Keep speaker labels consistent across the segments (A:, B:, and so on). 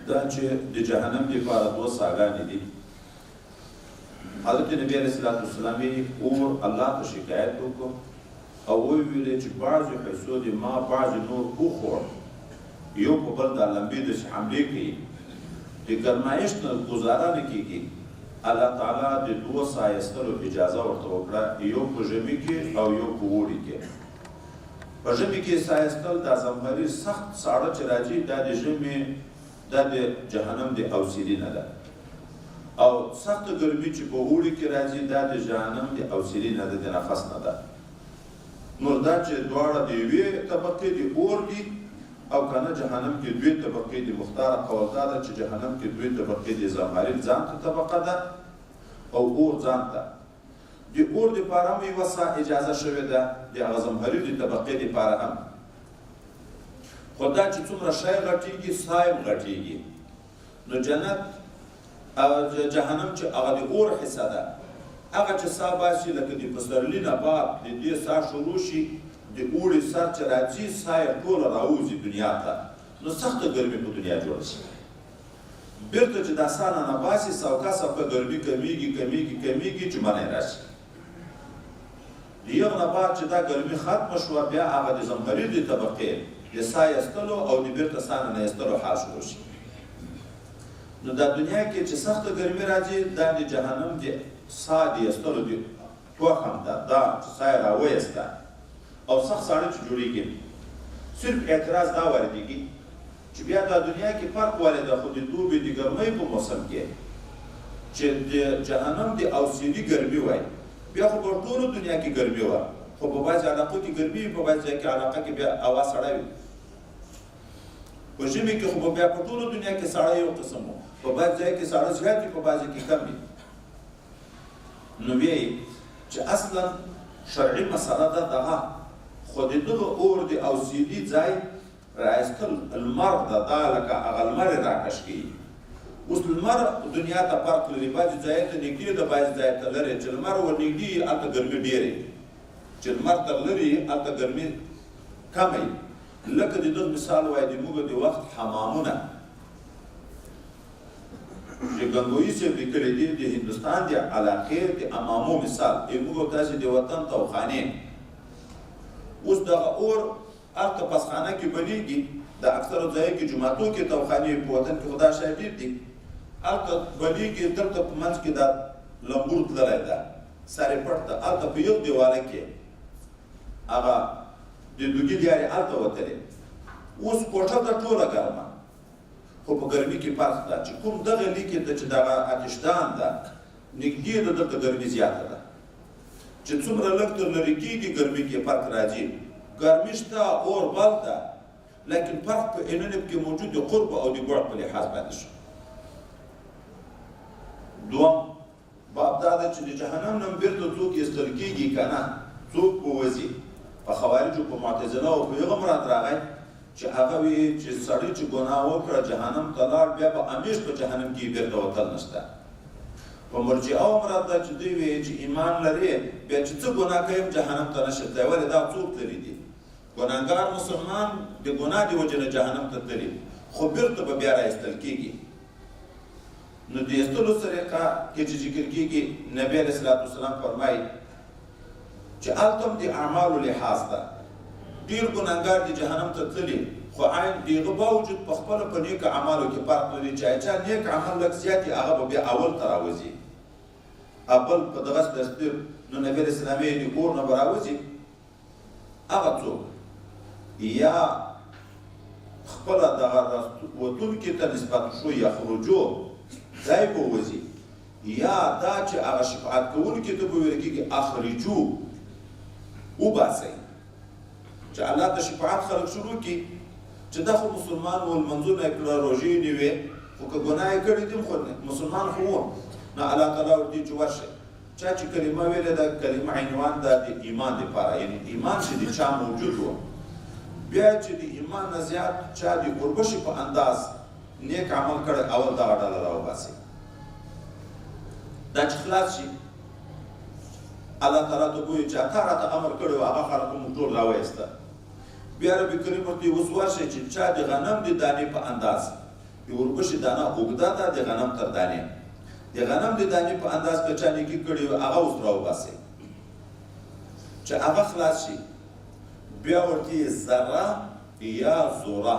A: دا چې د جهنم دپاره دوه ساګانې دي. حضرت نبی علیه الصلاة والسلام اور الله ته شکایت وکړو او ویې ویلې چې بعضې پیسو دې ما بعضې نور وخوړ، یو په بل دا لمبې داسې حملې کوي، د ګرمایش نه ګزاره نه کېږي. الله تعالی د دوه ساه ایستلو اجازه ورته وکړه، یو په ژمي کې او یو په اوړي کې. په ژمي کې ساه ایستل دا زمهریر سخت ساړه چې راځي دا د ژمي دا د جهنم د اوسیلي نه ده، او سخته ګرمي چې په اوړي کې راځي دا د جهنم د اوسیلي نه ده، د نفس نه ده. نو دا چې دواړه د یوې طبقې د اور دي او کنه جهنم کې دوی طبقې دي. مختاره قول دا ده چې جهنم کې دوی طبقې دي، زمهریر ځان ته طبقه ده او اور ځان ته. د اور دپاره هم یوه ساه اجازه شوې ده، د هغه زمهریر د طبقې دپاره هم. خو دا چې څومره شی غټېږي ساه یې غټېږي. نو جنت او جهنم چې هغه د اور حصه ده، هغه چې ساه باسي لکه د پسرلي نه بعد د دې ساه شروع شي، د اوړي سر چې راځي ساه یې ټوله راوځي دنیا ته، نو سخته ګرمي په دنیا جوړه شي. بیرته چې دا ساه نه باسي سوکا سوکا ګرمي کمیږي کمیږي کمیږي چې منی راشي. د یو نه بعد چې دا ګرمي ختمه شوه بیا هغه د زمهریر د طبقې د ساه ایستلو او د بیرته ساه نه ایستلو حال شروع شي. نو دا دنیا کې چې سخته ګرمي راځي دا د جهنم د ساه د ایستلو د توخم ده، دا چې ساه یې راوایسته او سخت ساړه چې جوړېږي. صرف اعتراض دا واردېږي چې بیا دا دنیا کې فرق والی ده، خو د دوبي د ګرمۍ په موسم کې چې د جهنم د اوسیلي ګرمي وای بیا خو په ټولو دنیا کې ګرمي وه، خو په بعضې علاقو کې ګرمي وي، په بعضې ځای کې علاقه کې بیا هوا سړه وي. په ژمي کې خو بیا په ټولو دنیا کې ساړه یو قسم و، په بعضې ځای کې ساړه زیات وي، په بعضې کې کم وي. نو بیا چې اصلا شرعي مسله ده دغه، خو د دغه اور د اوسیلي ځای رایستل لمر ده، دا لکه هغه لمر یې راکش کوي. اوس لمر دنیا ته فرق لري، بعضې ځایو ته نږدې ده، بعضې ځایو ته لرې. چې لمر ور نږدې وي هلته ګرمي ډېرې، چې لمر ته لرې هلته ګرمي کمه وي. لکه د دغه مثال وایي د موږ د وخت حمامونه چې ګنګوي صاحب لیکلی دي د هندوستان د علاقې د حمامو مثال، موږ تاسې د وطن توخانې. اوس دغه اور هلته پسخانه کې بلیږي، د اکثرو ځایو کې جوماتو کې توخانې په وطن کې خو دا شی ډېر دي، هلته بلیږي. دلته په منځ کې دا لمبور تللی ده، سر یې پټ ده، هلته په یو دیواله کې هغه د دوګي دیارې هلته وتلې. اوس کوټه ده ټوله ګرمه، خو په ګرمي کې فرق ده چې کوم دغه لیکې ده چې دغه اتشدان ده نږدې ده، دلته ګرمي زیاته ده. چې څومره لږ تر لرې کېږي ګرمي کې فرق راځي. ګرمي شته، اور بل ده، لیکن فرق په اننب کې موجود د قرب او د بعد په لحاظ باندې شو. دوم باب دا ده چې د جهنم نه بیرته څوک ایستل کېږي که نه، څوک به وځي. په خوارجو په معتزله او په هغه مراد راغی چې هغه وي چې سړی چې ګناه وکړه جهنم ته لاړ بیا به همیش په جهنم کې بیرته وتل نشته. په مرجعه مراد ده چې دوی وایي چې ایمان لري بیا چې څه ګناه کوي جهنم ته نشي تللی. ولې دا څوک تللی دي؟ ګناهګار مسلمان د ګناه د وجې نه جهنم ته تللی، خو بیرته به بیا راایستل کېږي. نو د ایستلو طریقه کې چې ذکر کېږي، نبی علیه الصلاة والسلام فرمایي چې هلته هم د اعمالو لحاظ ده. ډېر ګناهګار د جهنم ته تللي، خو عین د هغه باوجود په خپله په نیکو اعمالو کې فرق لري. چا نیک عمل لږ زیات وي هغه به بیا اول ته راوځي، اول په دغسې تصدیق. نو نبی علیه السلام یې د اور نه به راوځي هغه څوک یا خپله دغه وتونکي ته نسبت شو یا خروجو ځای به وځي، یا دا چې هغه شفاعت کوونکي ته به ویل کېږي اخرجو وباسئ. چې الله ته شفاعت خلک شروع کړي چې دا خو مسلمان و، لمنځونه یې کړه، روژې یې نیوې، خو که ګناه یې کړي دي خو مسلمان خو و. نو الله تعالی ورته چې ورشئ. چا چې کلمه ویلې ده کلمه عنوان ده د ایمان دپاره، یعنې ایمان چې د چا موجود و. بیا چې د ایمان نه زیات چا د اوربشي په انداز نیک عمل کړی اول دغه ډله راوباسي. دا چې خلاص شي الله تعالی ته ګویي چې تا راته امر کړی و هغه خلک موږ ټول راوایسته. بیا رب کریم ورته اوس ورشئ چې چا د غنم د دانې په انداز د وربشې دانه اوږده ده د غنم تر دانې د غنم د دانې په انداز که چا نیکي کړي وي هغه اوس راوباسئ چې هغه خلاص شي بیا ورته یې ذره یا زوره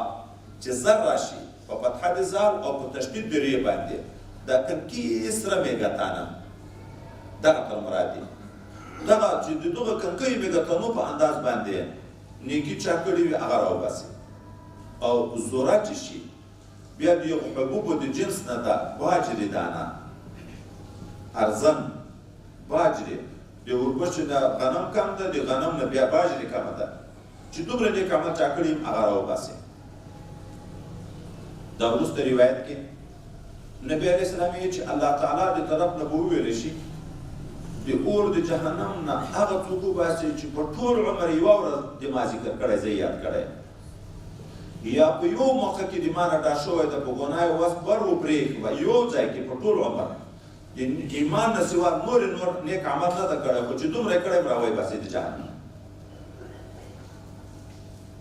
A: چې زر راشي په فتحه د زال او په تشدید د ری باندې دا کنکیسره میګتانه دغه تر مراد دي دغه چې د دغه کنکۍ میګتانو په انداز باندې نیکي چا کړي وي هغه راوباسئ او زوره چې شي بیا د یو حبوبو د جنس نه ده باجرې دانه ارزن باجرې د وربشې نه غنم کم ده د غنم نه بیا باجرې کمه ده چې دومره نیک عمل چا کړي هغه راوباسئ دا وروسته روایت کې نبی علیه السلام یې چې الله تعالی د طرف نه به وویلی شي د اور د جهنم نه هغه څوک وباسي چې په ټول عمر یوه ورځ د ما ذکر کړی زه یاد کړی یا په یو موقع کې د ما نه ډا شوی ده په ګناه وس بر وپرېږدي یو ځای کې په ټول عمر د ایمان نه سوا نور نیک عمل نه ده کړی خو چې دومره یې کړی راوی باسي د جهنم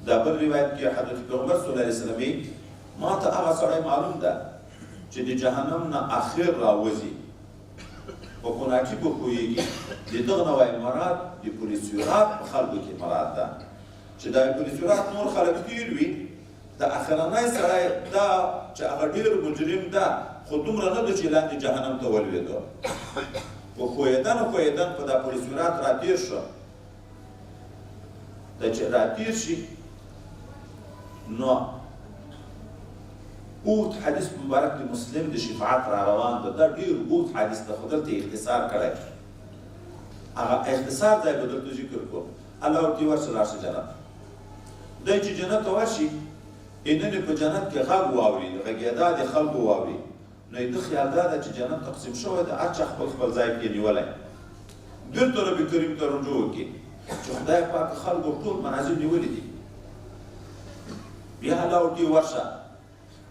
A: دا بل روایت کې حضرت پیغمبر صلی الله علیه وسلم ما ته هغه سړی معلوم ده چې د جهنم نه اخر راوځي په کوناټي به پوهېږي د دغه نه وایي مراد د پولیسورات په خلکو کې مراد ده چې دا پولیسورات نور خلک تیر وي د اخرنی سړی دا چې هغه ډېر مجرم ده خو دومره نه ده چې لاندې جهنم ته ولوېده په ښویېدن ښویېدن په دا پولیسورات راتېر شو دا چې راتېر شي نو اوږد حدیث مبارک د مسلم د شفاعت را روان ده دا ډېر اوږد حدیث ده خو دلته یې اختصار کړی هغه اختصار ځای به دلته ذکر کړو الله ورته ورشه لاړ شه جنت دی چې جنت ته ورشي نن په جنت کې غږ واوري غږېدا د خلکو واوري نو یې ده خیال دا ده چې جنت تقسیم شوی ده هر چا خپل خپل ځای کې نیولی بېرته رب کریم ته رجوع وکړي چې خدای پاک خلکو ټول منازل نیولي دي بیا الله ورته ورشه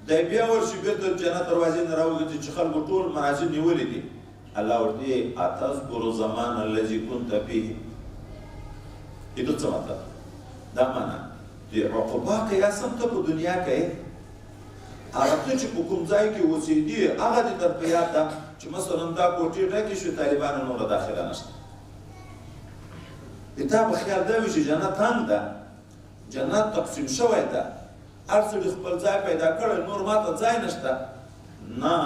A: دی بیا ورشي بېرته جنت دروازې نه راوګرځي چې خلکو ټول منازل نیولي دي الله ورته اتذکر زمان الذي كنت فيه دې څه مطلب دا معنا د عقوبه قیاس هم ته په دنیا کې هغه ته چې په کوم ځای کې اوسېدي هغه دې درته یاد ده چې مثلا دا کوټې ډکې شوې طالبانو نوره داخله نشته د تا په خیال دا وي چې جنت تنګ ده جنت تقسیم شوی ده هر سړي خپل ځای پیدا کړی نور ماته ځای نشته نه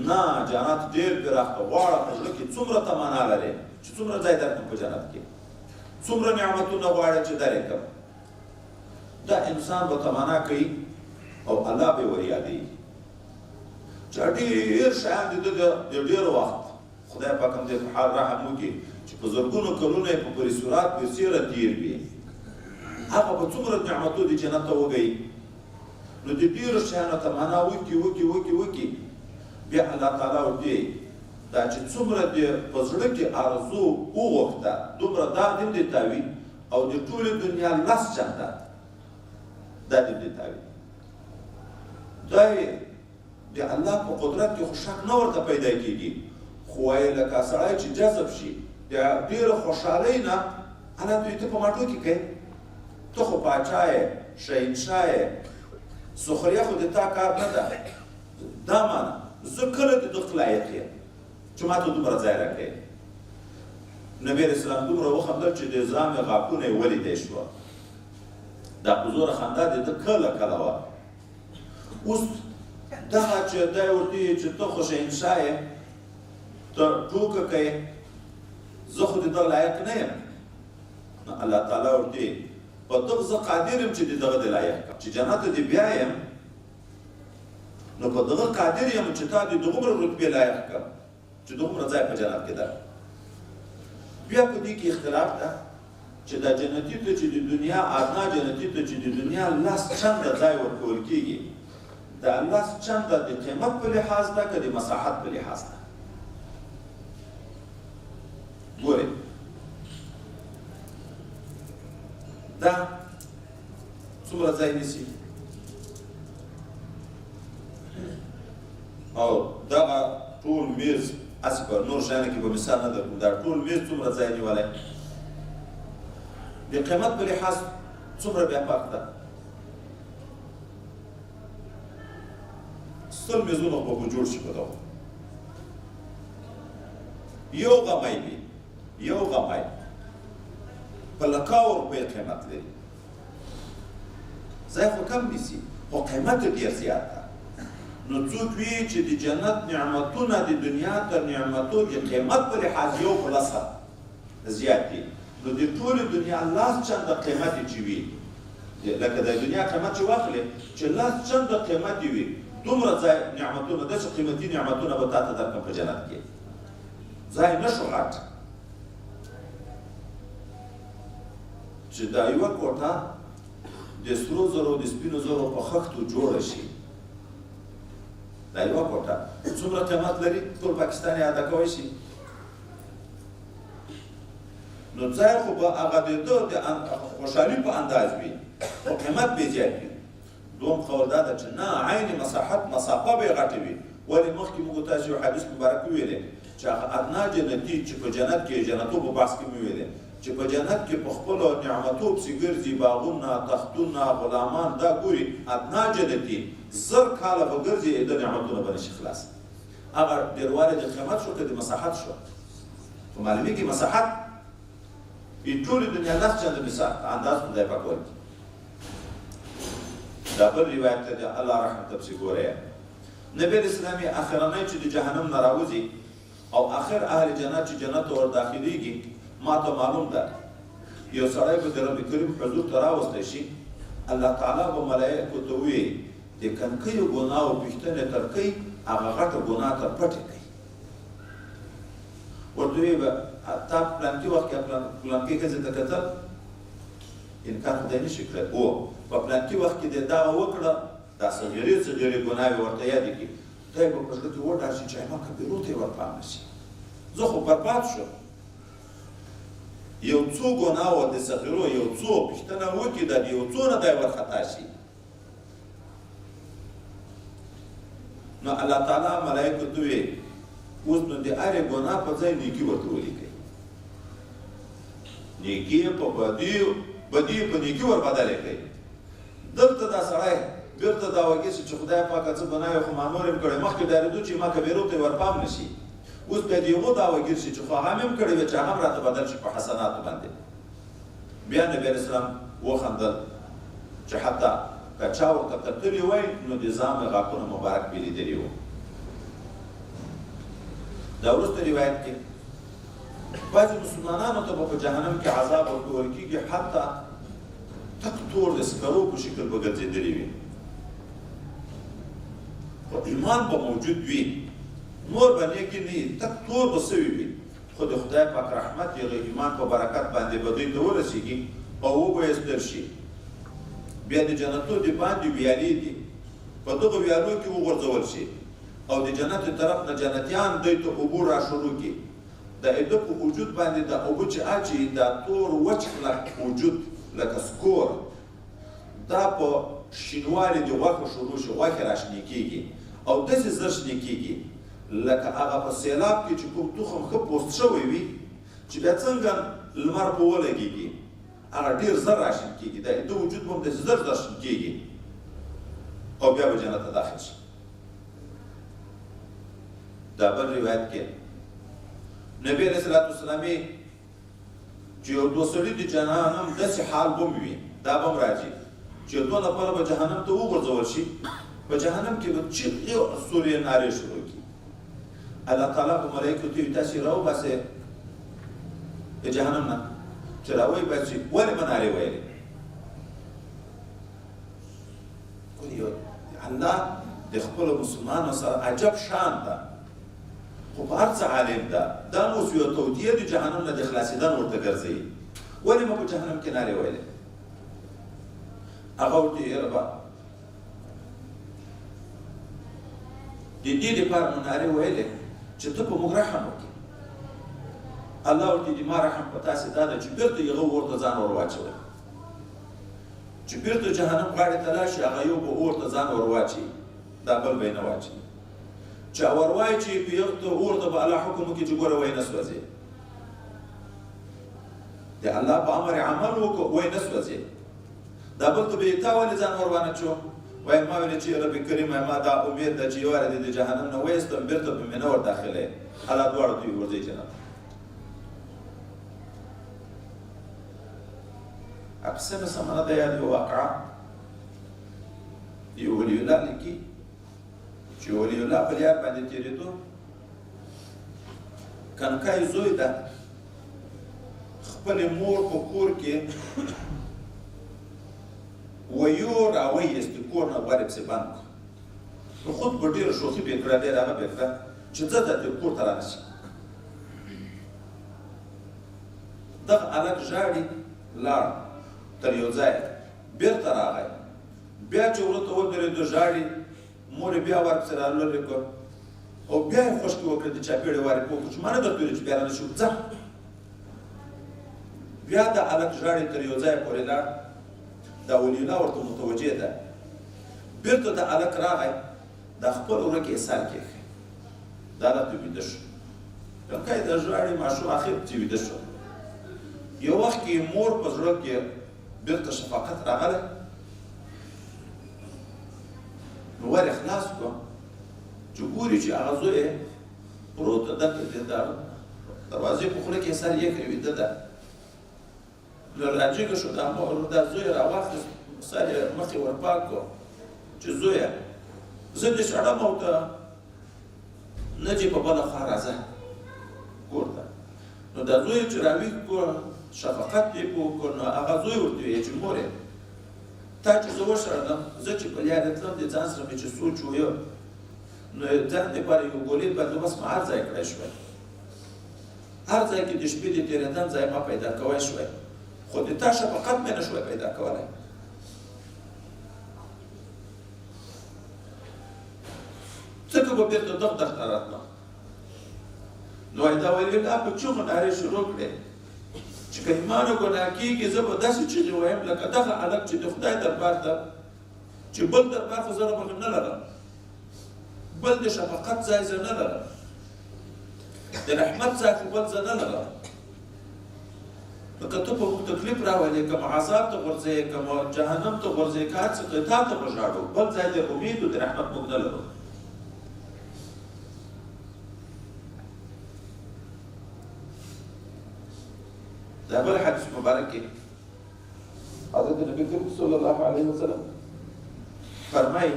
A: نه جنت ډېر پراخ ده غواړه په زړه کې څومره تمنا لرې چې څومره ځای درکړم په جنت کې څومره نعمتونه غواړې چې درې کړم دا انسان به تمنا کوي او الله به وریادوي چې ډېر شیان د ډېر وخت خدای پاک هم دې په حال رحم وکړي چې په زرګونو کلونه یې په پریسورات برسېره تېر وي هغه به څومره نعمتو د جنت ته وګئ نو د ډېرو شیانو تمنا وکړي بیا الله تعالی ورته دا چې څومره د په زړه کې آرزو وغوښته دومره دا دې دې تاوي او د ټولې دنیا لس چنده دا دې دې تاوي دا د الله په قدرت کې خو شک نه ورته پیدا کېږي خو وایي لکه سړی چې جذب شي د ډېرو خوشحالۍ نه الله دوی ته په ماټو کې کوي ته خو پاچا یې شهنشاه یې سخریه خو د تا کار نه ده دا معنا زه کله د دغه لایق یم چې ما ته دومره ځای راکوي نبي علیه السلام دومره وخندل چې د ځان غاښونه یې ولیدی شوه دا په زوره خندا د ده کله کله وه اوس دغه چې دی ورته ویې چې ته خو شهنشاه یې ته ټوکه کوې زه خو د دغه لایق نه یم نو الله تعالی ورته په دغه زه قادر یم چې د دغه د لایق کړم چې جنت ته دې بیایم نو په دغه قادر یم چې تا د دغومره رتبې لایق کړم چې دغومره ځای په جنت کې ده بیا په دې کې اختلاف ده چې دا جنتي ته چې د دنیا ادنا جنتي ته چې د دنیا لس چنده ځای ورکول کېږي دا لس چنده د قیمت په لحاظ ده که د مساحت په لحاظ ده ګورئ دا څومره ځای نیسي او دغه ټول میز هسې په نور شیانو کې به مثال نه درکړو دا ټول میز څومره ځای نیولی د قیمت په لحاظ څومره بیا فرق ده سل میزونه به جوړ شي په دغه یو غمی وي یو غمی په لکاو روپۍ قیمت لري ځای خو کم نیسي خو قیمت ډېر زیات ده نو څوک وي چې د جنت نعمتونه د دنیا تر نعمتو د قیمت په لحاظ یو په لسه زیات دي نو د ټولې دنیا لاس چنده قیمت چې وي لکه د دنیا قیمت چې واخلې چې لاس چنده قیمت وي دومره ځای نعمتونه داسې قیمتي نعمتونه به تا ته درکړم په جنت کې ځای نه شو غټ چې دا یوه کوټه د سرو زرو د سپینو زرو په خښتو جوړه شي دا یوه کوټه څومره قیمت لري ټول پاکستان یې ادا کوی شي نو ځای خو به هغه د ده د خوشحالي په انداز وي خو قیمت به زیات وي دوم قول دا ده چې نه عین مسافه به یې غټه وي ولې مخکې موږ تاسو یو حدیث مبارک ویلی چې هغه ادنا جنتي چې په جنت کې جنتو په بحث کې مې ویلی چې په جنت کې په خپلو نعمتو پسې ګرځي باغونه تختونه غلامان دا ګوري ادنا جنتي 1000 کاله به ګرځي د نعمتونه به نشي خلاص هغه ډېروالی د قیمت شو که د مساحت شو خو معلومیږي مساحت ټولې دنیا لاس چنده انداز خدای پاک ورکړي دا بل روایت ته د الله رحمت ته پسې ګورئ نبی اسلامي اخرنی چې د جهنم نه راوځي او آخر اهل جنت چې جنت ته ور داخلېږي ما ته معلوم ده یو سړی به د رب کریم حضور ته راوستی شي الله تعالی به ملایکو ته ووایي د کنکیو ګناهو پوښتنې تر کوي هغه غټه ګناه تر پټې کوي ورته وایي به تا پلانکي وخت کې پلانکۍ ښځې ته کتل انکار خدای نه شي کړی او په پلانکي وخت کې دې دغه وکړه دا صغیرې ګناوې ورته یادې کړي دی به په زړه کې وډار شي چې ما کبیرو ته یې ورپام نه شي زه خو برباد شم یو څو ګناهو د صغیرو یو څو پوښتنه وکړي د یو څو نه دی ورخطا شي نو الله تعالی ملایکو ته وایي اوس نو د هرې ګناه په ځای نیکي ورته ولیکئ نیکي په بدي په نیکي ور بدلې کړئ دلته دا سړی بیرته دا وږي چې خدای پاکه څه بنایي خو ما نور هم کړی مخکې ډارېدو چې ما کبیرو ته ورپام نه شي اوس بیا د یوه دا وګیر شي چې خو هغه هم کړی وي چې هغه هم راته بدل شي په حسناتو باندې بیا نبي علیه السلام وخندل چې حتی که چا ورته کتلي وای نو د ځان غاښونه مبارک به لیدلي وو دا وروسته روایت کې بعضې مسلمانانو ته به په جهنم کې عذاب ورکول کېږي حتی تک تور د سکرو په شکل به ګرځېدلي وي خو ایمان به موجود وي نور به نیکي نه وي تک تور به سوي وي خو د خدای پاک رحمت یې ایمان په برکت باندې به دوی ته ورسېږي او وبایستل شي بیا د جنتو د باندې ویالې دي په دغو ویالو کې وغورځول شي او د جنت طرف نه جنتیان دوی ته اوبه را شروع کړي د ده په وجود باندې د اوبه چې اچي دا تور وچ وجود لکه سکور دا په شینوالي د غوښو شروع شي غوښې راشنې کېږي او داسې زر شنې کېږي لکه هغه په سیلاب کې چې کوم تخم ښه پوست شوی وي چې بیا څنګه لمر په ولګېږي هغه ډېر زر راشین کېږي د ده وجود به هم داسې زر راشین کېږي او بیا به جنت ته داخل شي دا بل روایت کې نبی علیه السلام چې یو دوه سړي د جهنم داسې حال به وي دا به هم راځي چې دوه نفره به جهنم ته وغورځول شي په جهنم کې به چیغې او سورې نارې شروع کړي الله تعالی به ملایکو ته وایي تاسې راوباسئ د جهنم نه چې راوباسئ ولې به نارې ویلې الله د خپلو مسلمانانو سره عجب شان ده خو په هر څه عالم ده دا اوس یو توطیه د جهنم نه د خلاصېدن ورته ګرځوي ولې ما په جهنم کې نارې ویلې هغه ورته یې ربه د دې لپاره مو نارې ویلې چې ته په موږ رحم وکړې الله ورته د ما رحم په تاسې دا ده چې بېرته هغه ورته ځان ور واچوي چې بېرته جهنم غاړې ته لاړ شي هغه یو به ورته ځان ور واچوي دا بل به یې نه واچوي چې ور واچوي په یو ته ورته به الله حکم وکړي چې ګوره وایي نه سوځې د الله په امر عمل وکړو وایي نه سوځې دا بل ته به یې تا ولې ځان ور وانه چو وایي ما ویلې چې رب کریم ما دا امید ده چې یو واره دې د جهنم نه وایستم بېرته په مینه ور داخله الله دواړه دوی ورځئ جنت. اقسم سمنه ده یاد یو واقعه یو ولی الله لیکي چې ولی الله په یار باندې تېرېدو کنکای زوی ده خپل مور په کور کې ویو راویست کور نه غواړي پسې بند کړو نو خود په ډېره شوخي بې کړه ډېر هغه بې کړه چې ځه ته دې کور ته رانشي. دغه هلک ژاړي لاړ تر یو ځای بېرته راغی بیا چې وره ته ودرېدو ژاړي مور یې بیا ورپسې رالرې کړ او بیا یې خوشکې وکړه د چاپېړې وارې پوه کړو چې ما نه درته ویلې چې بیا رانشي ځه. بیا د هلک ژاړي تر یو ځای پورې لاړ دا ولی الله ورته متوجه ده بېرته د هلک راغی د خپل وره کې یې سر کېښی دا هلک ویده شو کنکای د ژاړي ماشوم اخر چې ویده شو. یو وخت کې مور په زړه کې بېرته شفقت راغلی نو ور یې خلاص کړو چې ګوري چې هغه زوی یې پروت ده دلته د دروازې په خوله کې یې سر یې کړی ویده ده. نو راجېږه شو دا زوی یې راواخیست سر یې مخ یې ورپاک کړو چې زویه زه دې شړم او ته نه چې په بله خوا راځه کور ته. نو دا زوی چې راویښ کړو شفقت یې پوه کړو نو هغه زوی ورته ویې چې مورې تا چې زه وشړلم زه چې په لیارې تلم د ځان سره مې چې سوچ ویو نو ځان دپاره یو ګولۍ بندوبست مې هر ځای کړی شوی هر ځای کې د شپې د تېرېدن ځای ما پیدا کوی شوی خو د تا شفقت مې نه شوی پیدا کولی. ځکه به بېرته دغ دغته راتلم نو وایي دا ویلي دا په چغو نارې شروع کړې چې که ایمانه ګناه کېږي زه به داسې چغې وایم لکه دغه هلک چې د خدای دربار ته چې بل دربار خو زه ربغې نه لرم بل د شفقت ځای زه نه لرم د رحمت ځای خو بل زه نه لرم. نو که ته په موږ تکلیف راولې که عذاب ته غورځوې که جهنم ته غورځوې که هر څه کوې تا ته به ژاړو بل ځای د امید و د رحمت موږ نه لرو. دا بل حدیث مبارک کې حضرت نبی کریم صلی الله علیه وسلم فرمایي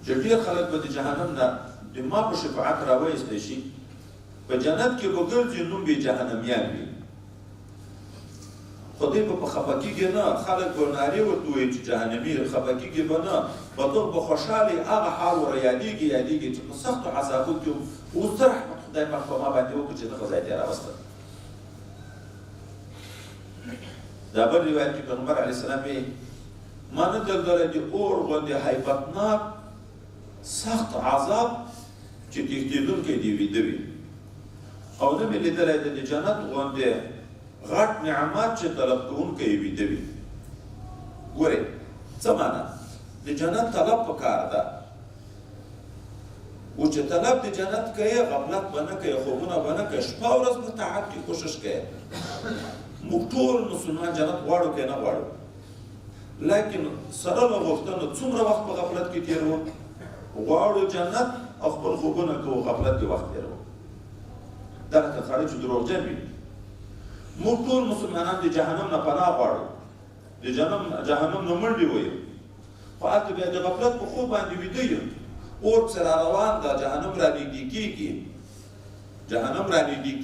A: چې ډېر خلک به د جهنم نه د ما په شفاعت راوایستی شي په جنت کې به ګرځي نوم به یې جهنمیان وي خو دوی به په خفه کېږي نه خلک به نارې ورته وایي چې جهنمي خفه کېږي به نه په دغه به خوشحالې هغه حال وره یادېږي چې په سختو عذابو کې اوس زه رحمت خدای پاک په ما باندې وکړو چې دغه ځای ته یې راوسته. دا بل روایت کې پیغمبر علیه السلام یې ما نه درلودلی د اور غوندې هیبتناک سخت عذاب چې تښتېدونکی دې ویده وي او نه مې لیدلی د جنت غوندې غټ نعمت چې طلب کوونکی یې ویده وي. ګورئ څه معنا د جنت طلب پکار ده و چې طلب د جنت کوي غفلت به نه کوي خوبونه به نه کوي شپه ورځ په طاعت کې کوشش کوي. موږ ټول مسلمان جنت غواړو که نه غواړو لیکن سره له غوښتنو څومره وخت په غفلت کې تېروو غواړو جنت او خپل خوبونه کوو غفلت کې وخت تېروو. دغه سړی چې دروغجن وي موږ ټول مسلمانان د جهنم نه پناه غواړو د جهنم نه منډې ویو خو هلته بیا د غفلت په خوب باندې ویده یم اور پسې را روان ده جهنم را نږدې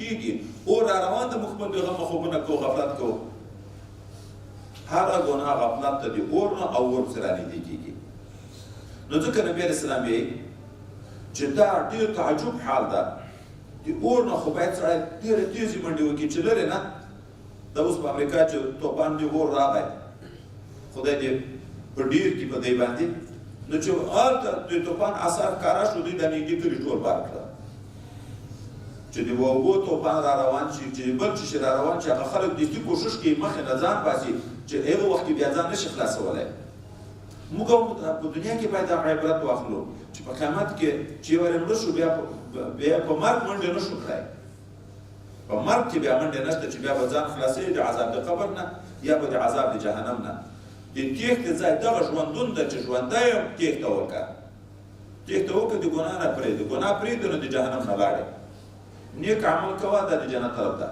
A: کېږي اور را روان ده موږ خپل بېغمه خوبونه کوو غفلت کوو هره ګناه غفلت ته د اور نه او اور پسې را نږدې کېږي. نو ځکه نبي علیه السلام یې چې دا ډېر تعجب حال ده د اور نه خو باید سړی ډېرې تېزې منډې وکړي چې لرې نه دا اوس په امریکا چې توپان د اور راغی خدای دې په ډېر کې په دی باندې نو چې هلته د توپان اثر ښکاره شو دوی دا نږدې کلي ټول بار کړه چې د اوبو توپان را روان شي چې بل څه شي را روان شي هغه خلک دستي کوشش کوي مخې نه ځان باسي چې هغه وخت کې بیا ځان نشي خلاصولی. موږ هم په دنیا کې باید هغه عبرت واخلو چې په قیامت کې چې ورې مړه شو بیا په مرګ منډې نه شو کړی په مرګ کې بیا منډې نشته چې بیا به ځان خلاصوي د عذاب د قبر نه یا به د عذاب د جهنم نه. د تېښتې ځای دغه ژوندون ده چې ژوندی یم تېښته وکړه تېښته وکړه د ګناه نه پرېږده ګناه پرېږده نو د جهنم نه لاړې نیک عمل کوه دا د جنت طرف ده